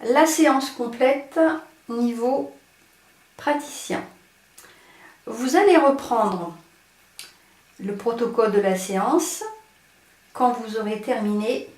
La séance complète niveau praticien. Vous allez reprendre le protocole de la séance quand vous aurez terminé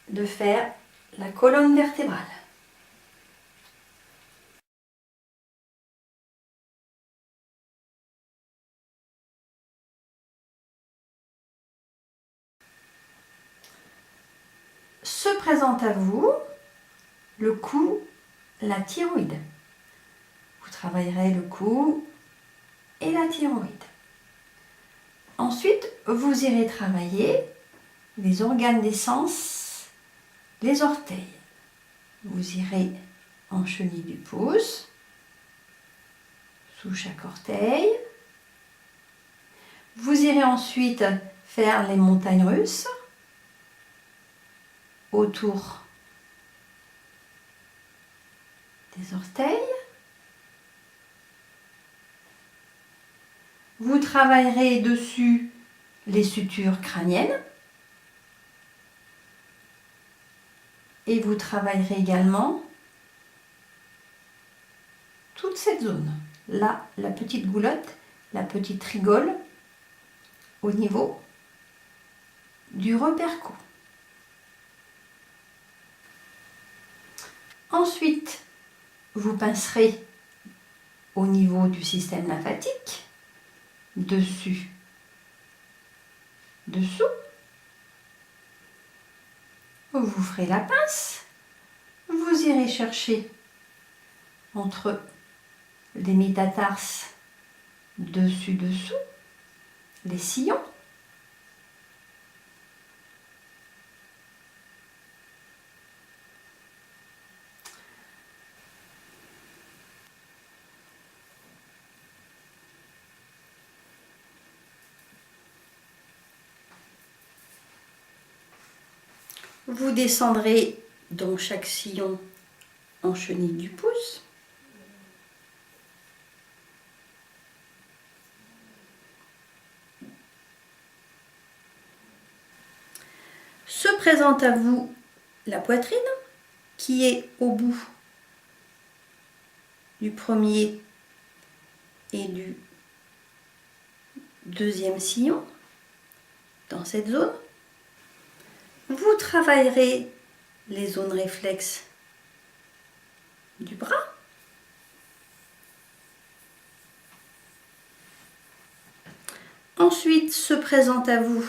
de faire la colonne vertébrale. Se présente à vous le cou, la thyroïde. Vous travaillerez le cou et la thyroïde. Ensuite, vous irez travailler les organes des sens, les orteils. Vous irez en chenille du pouce, sous chaque orteil. Vous irez ensuite faire les montagnes russes autour des orteils. Vous travaillerez dessus les sutures crâniennes et vous travaillerez également toute cette zone. Là, la petite goulotte, la petite rigole au niveau du repère cou. Ensuite, vous pincerez au niveau du système lymphatique, dessus, dessous. Vous ferez la pince. Vous irez chercher entre les métatarses, dessus, dessous, les sillons. Vous descendrez dans chaque sillon en chenille du pouce. Se présente à vous la poitrine qui est au bout du premier et du deuxième sillon, dans cette zone. Vous travaillerez les zones réflexes du bras. Ensuite se présente à vous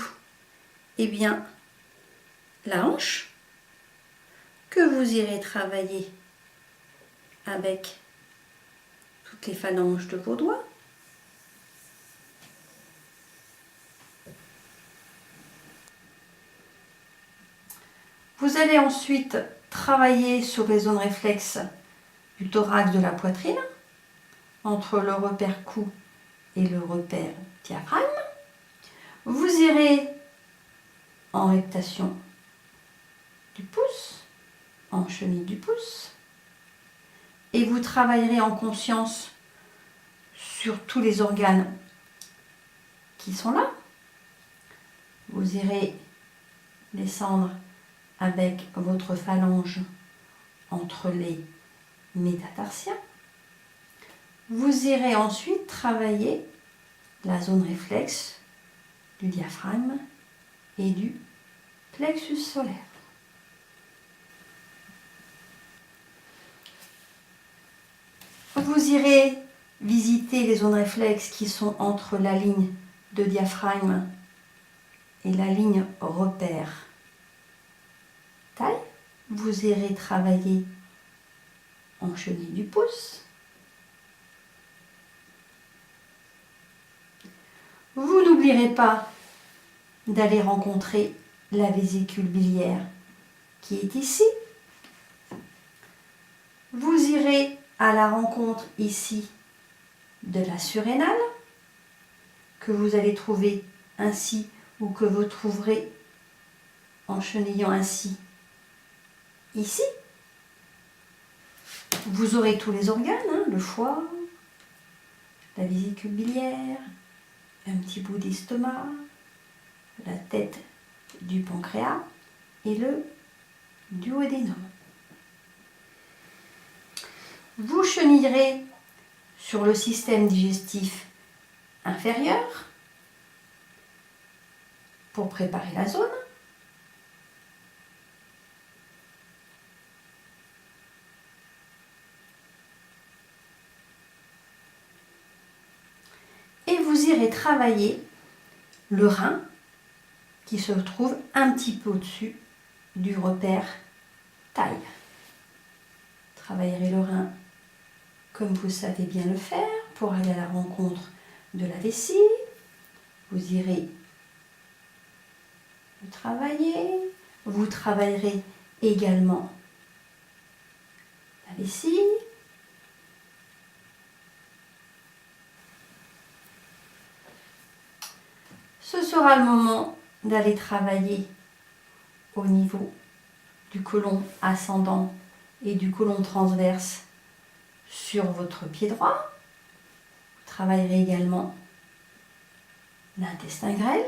la hanche que vous irez travailler avec toutes les phalanges de vos doigts. Vous allez ensuite travailler sur les zones réflexes du thorax de la poitrine, entre le repère cou et le repère diaphragme. Vous irez en rectation du pouce, en chenille du pouce, et vous travaillerez en conscience sur tous les organes qui sont là. Vous irez descendre avec votre phalange entre les métatarsiens. Vous irez ensuite travailler la zone réflexe du diaphragme et du plexus solaire. Vous irez visiter les zones réflexes qui sont entre la ligne de diaphragme et la ligne repère taille. Vous irez travailler en chenille du pouce. Vous n'oublierez pas d'aller rencontrer la vésicule biliaire qui est ici. Vous irez à la rencontre ici de la surrénale que vous allez trouver ainsi ou que vous trouverez en chenillant ainsi ici. Vous aurez tous les organes, le foie, la vésicule biliaire, un petit bout d'estomac, la tête du pancréas et le duodénum. Vous chenillerez sur le système digestif inférieur pour préparer la zone. Et vous irez travailler le rein qui se trouve un petit peu au-dessus du repère taille. Travaillerez le rein comme vous savez bien le faire pour aller à la rencontre de la vessie. Vous irez le travailler. Vous travaillerez également la vessie. Ce sera le moment d'aller travailler au niveau du côlon ascendant et du côlon transverse sur votre pied droit. Vous travaillerez également l'intestin grêle.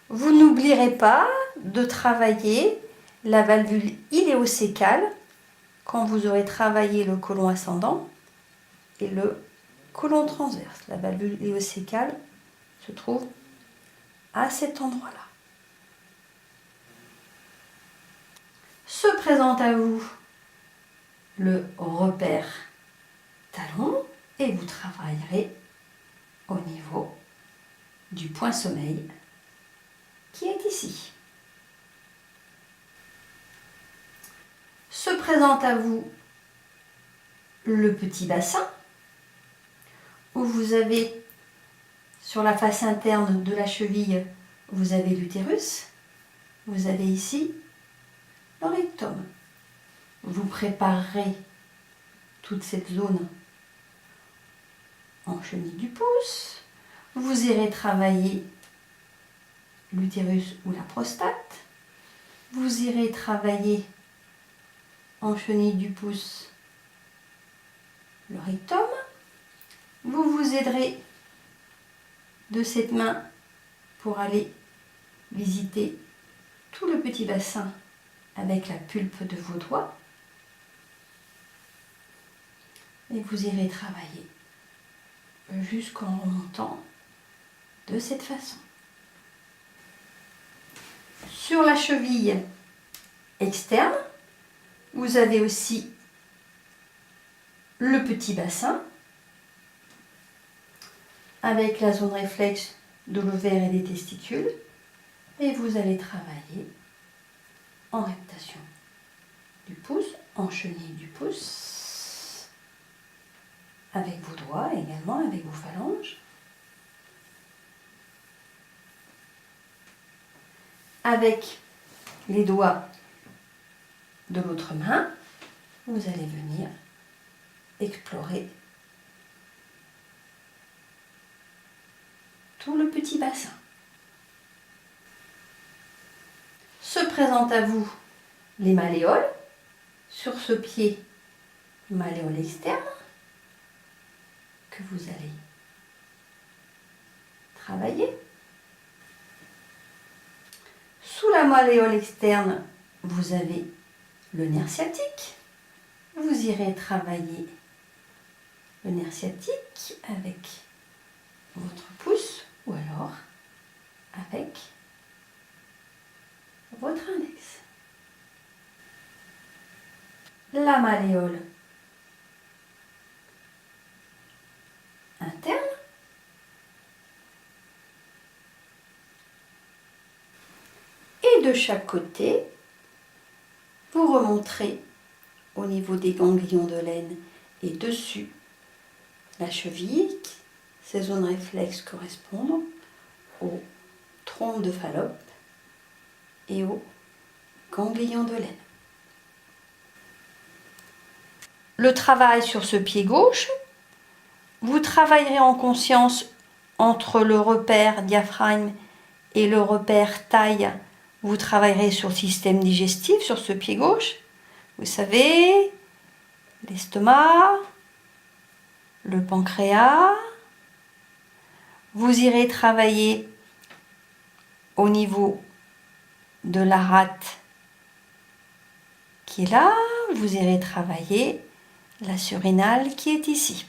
Vous n'oublierez pas de travailler la valvule iléocécale quand vous aurez travaillé le côlon ascendant et le côlon transverse. La valvule iléocécale se trouve à cet endroit-là. Se présente à vous le repère talon et vous travaillerez au niveau du point sommeil qui est ici. Se présente à vous le petit bassin où vous avez sur la face interne de la cheville, vous avez l'utérus, vous avez ici le rectum. Vous préparerez toute cette zone en chenille du pouce. Vous irez travailler l'utérus ou la prostate. Vous irez travailler en chenille du pouce le rectum. Vous vous aiderez de cette main pour aller visiter tout le petit bassin avec la pulpe de vos doigts. Et vous irez travailler jusqu'en remontant de cette façon. Sur la cheville externe, vous avez aussi le petit bassin avec la zone réflexe de l'ovaire et des testicules. Et vous allez travailler en reptation du pouce, en chenille du pouce, avec vos doigts également, avec vos phalanges. Avec les doigts de l'autre main, vous allez venir explorer tout le petit bassin. Se présente à vous les malléoles sur ce pied malléole externe que vous allez travailler. Sous la malléole externe, vous avez le nerf sciatique. Vous irez travailler le nerf sciatique avec votre pouce ou alors avec votre index. La malléole interne. Et de chaque côté, vous remonterez au niveau des ganglions de l'aine et dessus la cheville. Ces zones réflexes correspondent au tronc de Fallope et au ganglion de l'aine. Le travail sur ce pied gauche, vous travaillerez en conscience entre le repère diaphragme et le repère taille. Vous travaillerez sur le système digestif, sur ce pied gauche. Vous savez, l'estomac, le pancréas. Vous irez travailler au niveau de la rate qui qui est là, vous irez travailler la surrénale qui est ici.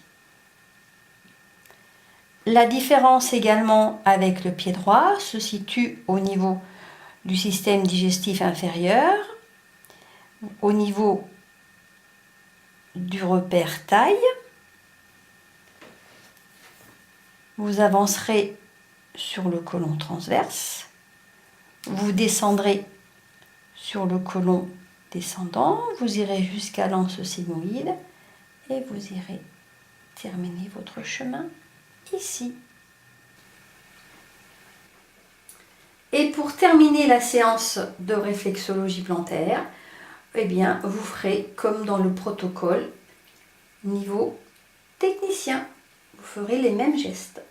La différence également avec le pied droit se situe au niveau du système digestif inférieur, au niveau du repère taille. Vous avancerez sur le côlon transverse, vous descendrez sur le côlon descendant, vous irez jusqu'à l'anse sigmoïde et vous irez terminer votre chemin ici. Et pour terminer la séance de réflexologie plantaire, eh bien, vous ferez comme dans le protocole, niveau technicien. Vous ferez les mêmes gestes.